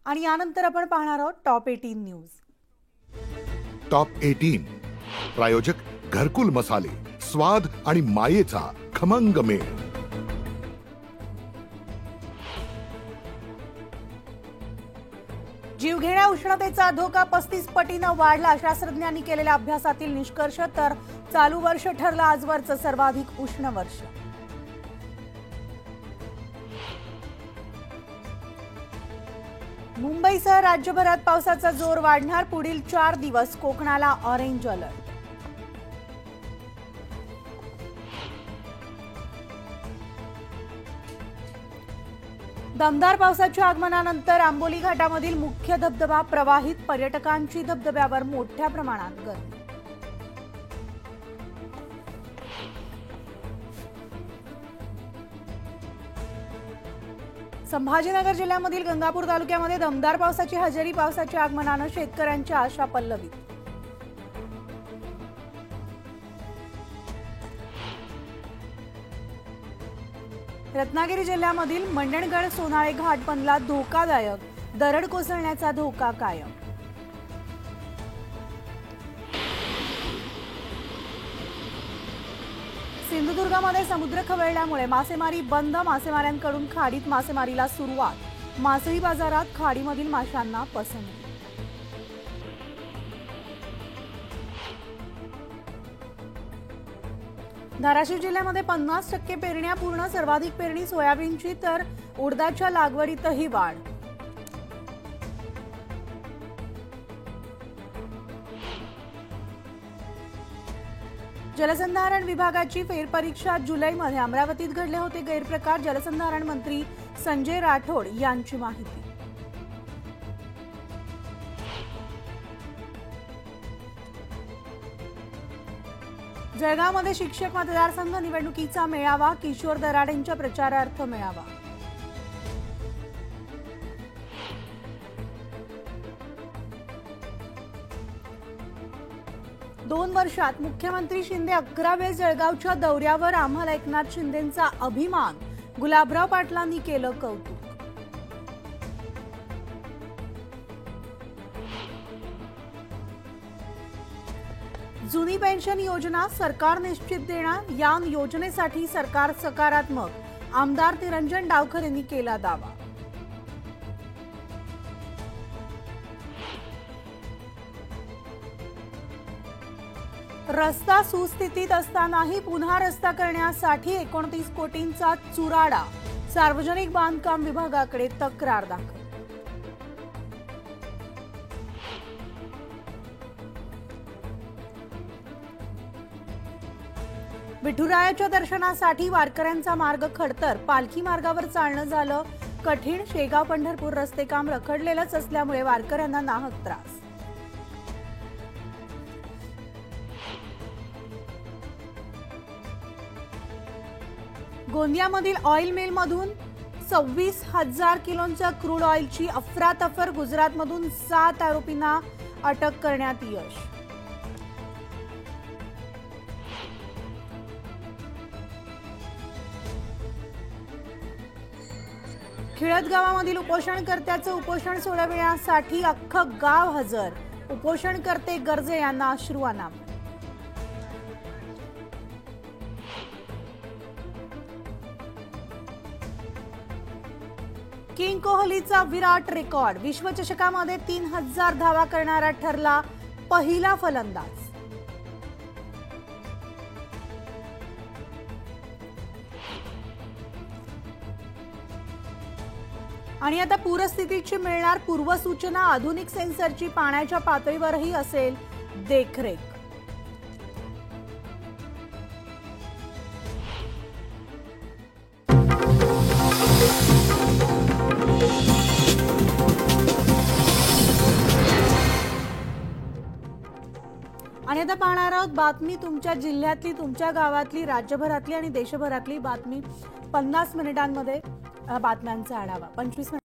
आणि यानंतर आपण पाहणार आहोत टॉप 18 न्यूज। टॉप 18 प्रायोजक घरकुल मसाले, स्वाद आणि मायेचा खमंग मेळ। जीवघेण्या उष्णतेचा धोका 35 पटीनं वाढला। शास्त्रज्ञांनी केलेल्या अभ्यासातील निष्कर्ष, तर चालू वर्ष ठरलं आजवरचं सर्वाधिक उष्ण वर्ष। मुंबईसह राज्यभरात पावसाचा जोर वाढणार। पुढील 4 दिवस कोकणाला ऑरेंज अलर्ट। दमदार पावसाच्या आगमनानंतर आंबोली घाटामधील मुख्य धबधबा प्रवाहित। पर्यटकांची धबधब्यावर मोठ्या प्रमाणात गर्दी। संभाजीनगर जिल्ह्यामधील गंगापूर तालुक्यामध्ये दमदार पावसाची हजेरी। पावसाच्या आगमनानं शेतकऱ्यांच्या आशा पल्लवीत। रत्नागिरी जिल्ह्यामधील मंडणगड सोनाळे घाट बनला धोकादायक। दरड कोसळण्याचा धोका कायम। सिंधुदुर्गमध्ये समुद्र खवळल्यामुळे मासेमारी बंद। मासेमाऱ्यांकडून खाडीत मासेमारीला सुरुवात। मासळी बाजारात खाडीमधील माशांना पसंती। धाराशिव जिल्ह्यामध्ये 50% पेरण्या पूर्ण। सर्वाधिक पेरणी सोयाबीनची, तर उडदाच्या लागवडीतही वाढ। जलसंधारण विभागाची फेरपरीक्षा जुलैमध्ये। अमरावतीत घडले होते गैरप्रकार। जलसंधारण मंत्री संजय राठोड यांची माहिती। जळगावमध्ये शिक्षक मतदारसंघ निवडणुकीचा मेळावा। किशोर दराडेंच्या प्रचारार्थ मेळावा। दोन वर्षात मुख्यमंत्री शिंदे 11 वेळेस जळगावच्या दौऱ्यावर। आम्हाला एकनाथ शिंदेंचा अभिमान। गुलाबराव पाटलांनी केलं कौतुक। जुनी पेन्शन योजना सरकार निश्चित देणार। या योजनेसाठी सरकार सकारात्मक। आमदार निरंजन डावकर यांनी केला दावा। रस्ता सुस्थितीत असतानाही पुन्हा रस्ता करण्यासाठी 29 कोटींचा चुराडा। सार्वजनिक बांधकाम विभागाकडे तक्रार दाखल। विठुरायाच्या दर्शनासाठी वारकऱ्यांचा मार्ग खडतर। पालखी मार्गावर चालणं झालं कठीण। शेगाव पंढरपूर रस्ते काम रखडलेलंच असल्यामुळे वारकऱ्यांना नाहक त्रास। गोंदियामधील ऑइल मिलमधून 26,000 किलोंच्या क्रूड ऑइलची अफरातफर। गुजरातमधून 7 आरोपींना अटक करण्यात यश। खिळत गावामधील उपोषणकर्त्याचं उपोषण सोडविण्यासाठी अख्खं गाव हजर। उपोषणकर्ते गर्जे यांना अश्रू अनावर। किंग कोहलीचा विराट रेकॉर्ड। विश्वचषकामध्ये 3000 धावा करणारा ठरला पहिला फलंदाज। आणि आता पूरस्थितीची मिळणार पूर्वसूचना। आधुनिक सेन्सरची पाण्याच्या पातळीवरही असेल देखरेख। आणि आता पाहणार आहोत बातमी तुमच्या जिल्ह्यातली, तुमच्या गावातली, राज्यभरातली आणि देशभरातली बातमी 50 मिनिटांमध्ये बातम्यांचा आढावा। 25